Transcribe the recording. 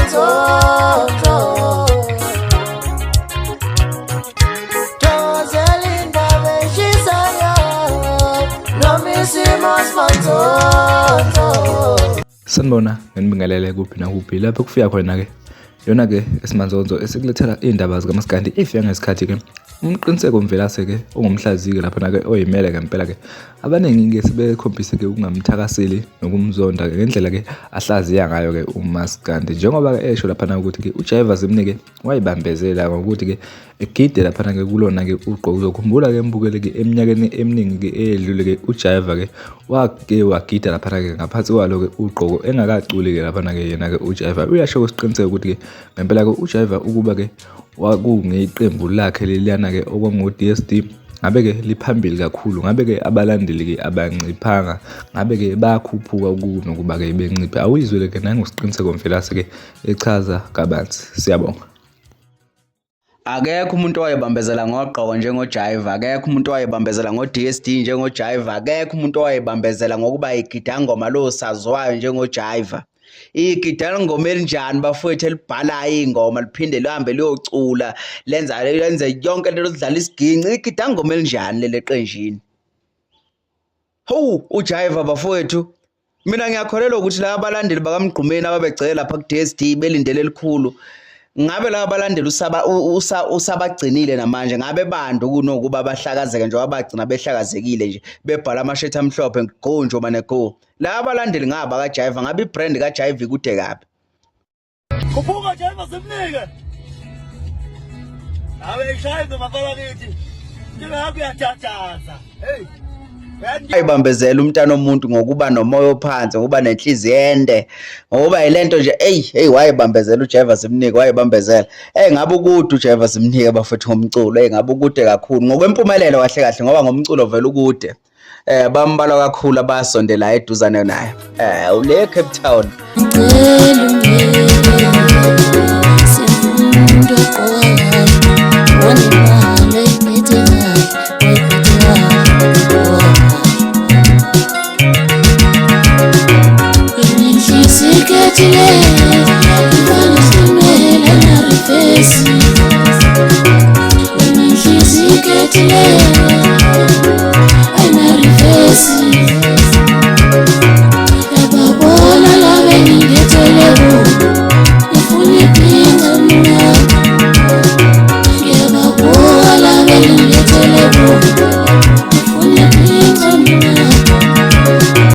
manzozo Joselinda beshisayo Nomisimus manzozo Sanibona nginibingelele kuphi nakuphi lapho kufika khona ke yona ke esimanzonzo esikulethela indaba zikaMaskandi ifika ngesikhathi ke umqiniseko mvelase ke ongumhlaziki lapha na ke oyimele ngempela ke abaningi ke sebekhombise ke ukungamthakaseli nokumzonda ngendlela ke ahlaziya ngayo ke uMaskandi njengoba ke esho lapha na ukuthi ke uJaiva Zimnike wayibambezela ngokuthi ke egide lapha na ke kulona ke uqobo uzokhumbula ke embukele ke eminyakeni eminingi ke edlule ke uJaiva ke wagida lapha na ke ngaphansi kwalo ke uqobo engakaculi ke lapha na ke yena ke uJaiva uyasho isiqiniseko ukuthi ke ngempela ke uJaiva ukuba ke wakungeqembu lakhe leliyana ke okwangu DSD ngabe ke liphambili kakhulu ngabe ke abalandeli ke abanciphanga ngabe ke bakhuphuka kunokuba ke benciphe awuyizwele ke nangosiqiniseko mvelase ke echaza kabanzi siyabonga akekho umuntu owayebambezela ngoqoko njengoJaiva akekho umuntu owayebambezela ngoDSD njengoJaiva akekho umuntu owayebambezela ngokuba igidangoma lo sazwayo njengoJaiva igidangoma elinjani bafowethu elibhalayo ingoma liphinde lihambe liyocula lenze yonke lelo lidlala isiginci igidangoma elinjani lele qenjini uJaiva bafowethu mina ngiyakholelwa ukuthi la abalandeli bakaMgqumeni ababegcela lapha kuDSD belindele elikhulu ngabe laba balandeli usabagcinile namanje ngabe bando kunokuba bahlakazeke nje abagcina behlakazekile nje bebhala amashethi amhlophe ngonjo mane go laba balandeli ngaba kaJaiva ngabe ibrand kaJaiva ikude kabi kubuka Jaiva Zimnike awe ishaywe mafala lithi ngeke uyathathaza hey ayibambezela umntana omuntu ngokuba nomoya ophansi ngokuba nenhliziyo ende ngoba yilento nje wayibambezela uJaiva Zimnike wayibambezela ngabe ukuthi uJaiva Zimnike abafethu ngomculo ngabe ukude kakhulu ngokwempumelelo kahle kahle ngoba ngomculo vele ukude bambala kakhulu abasondela eduzane naye ule Cape Town When